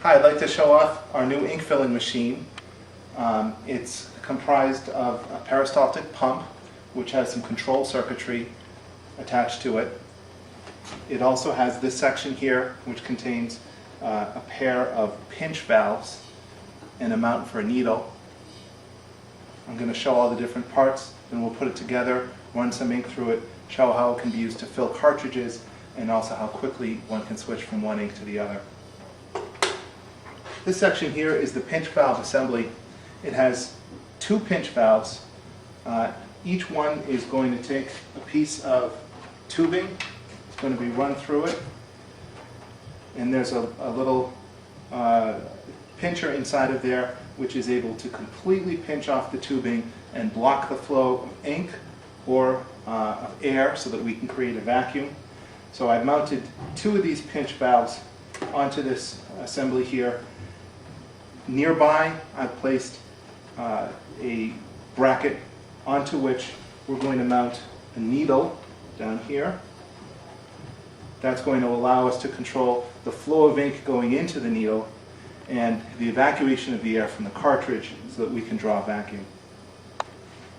Hi, I'd like to show off our new ink filling machine. It's comprised of a peristaltic pump, which has some control circuitry attached to it. It also has this section here, which contains a pair of pinch valves and a mount for a needle. I'm going to show all the different parts, then we'll put it together, run some ink through it, show how it can be used to fill cartridges, and also how quickly one can switch from one ink to the other. This section here is the pinch valve assembly. It has two pinch valves. Each one is going to take a piece of tubing. It's going to be run through it. And there's a little pincher inside of there which is able to completely pinch off the tubing and block the flow of ink or of air so that we can create a vacuum. So I've mounted two of these pinch valves onto this assembly here. Nearby, I've placed a bracket onto which we're going to mount a needle down here. That's going to allow us to control the flow of ink going into the needle and the evacuation of the air from the cartridge so that we can draw a vacuum.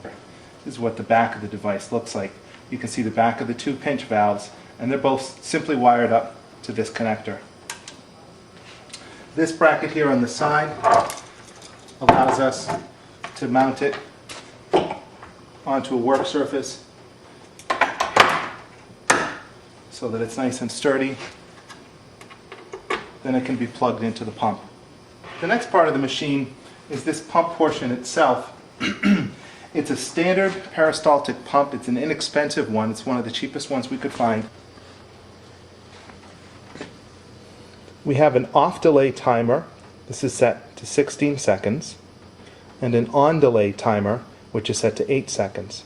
This is what the back of the device looks like. You can see the back of the two pinch valves, and they're both simply wired up to this connector. This bracket here on the side allows us to mount it onto a work surface so that it's nice and sturdy. Then it can be plugged into the pump. The next part of the machine is this pump portion itself. It's a standard peristaltic pump. It's an inexpensive one. It's one of the cheapest ones we could find. We have an off delay timer. This is set to 16 seconds. And an on delay timer, which is set to 8 seconds.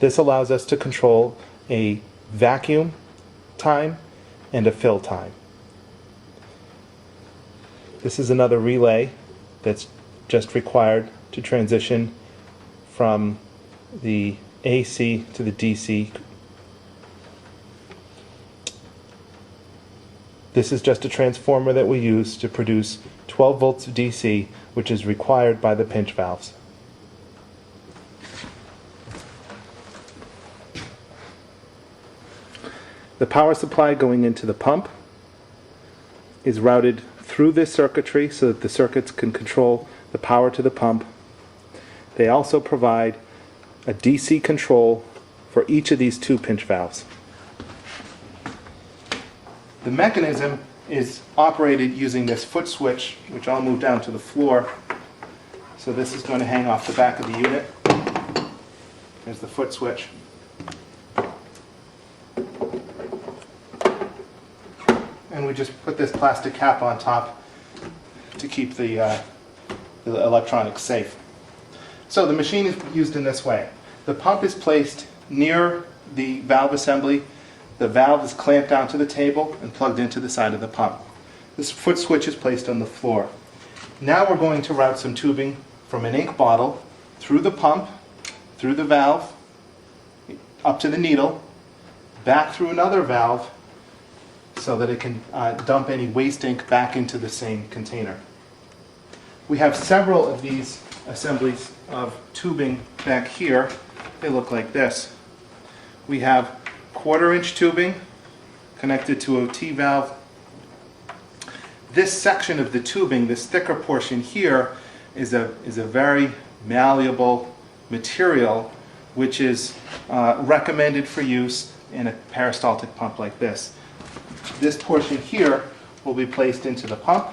This allows us to control a vacuum time and a fill time. This is another relay that's just required to transition from the AC to the DC. This is just a transformer that we use to produce 12 volts of DC, which is required by the pinch valves. The power supply going into the pump is routed through this circuitry so that the circuits can control the power to the pump. They also provide a DC control for each of these two pinch valves. The mechanism is operated using this foot switch, which I'll move down to the floor. So this is going to hang off the back of the unit. There's the foot switch. And we just put this plastic cap on top to keep the electronics safe. So the machine is used in this way. The pump is placed near the valve assembly. The valve is clamped down to the table and plugged into the side of the pump. This foot switch is placed on the floor. Now we're going to route some tubing from an ink bottle through the pump, through the valve, up to the needle, back through another valve, so that it can dump any waste ink back into the same container. We have several of these assemblies of tubing back here. They look like this. We have 1/4-inch tubing connected to a T-valve. This section of the tubing, this thicker portion here, is a very malleable material which is recommended for use in a peristaltic pump like this. This portion here will be placed into the pump,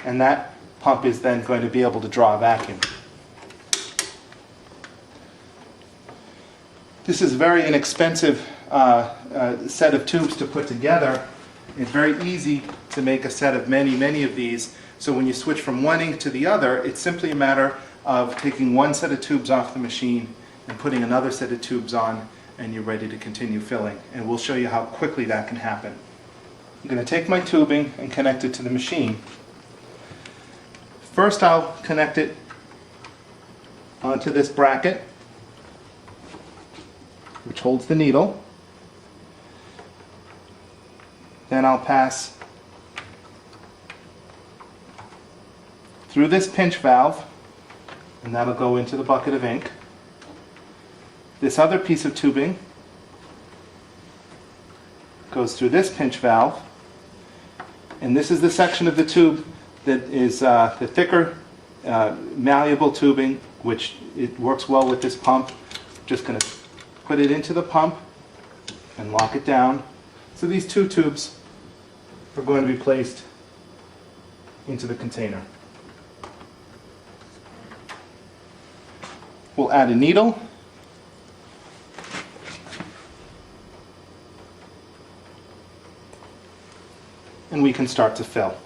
and that pump is then going to be able to draw a vacuum. This is a very inexpensive set of tubes to put together. It's very easy to make a set of many of these. So when you switch from one ink to the other, it's simply a matter of taking one set of tubes off the machine and putting another set of tubes on, and you're ready to continue filling. And we'll show you how quickly that can happen. I'm going to take my tubing and connect it to the machine. First I'll connect it onto this bracket, which holds the needle. then I'll pass through this pinch valve, and that'll go into the bucket of ink. This other piece of tubing goes through this pinch valve, and this is the section of the tube that is the thicker malleable tubing, which it works well with this pump. Just going to put it into the pump and lock it down. So these two tubes are going to be placed into the container. We'll add a needle. And we can start to fill.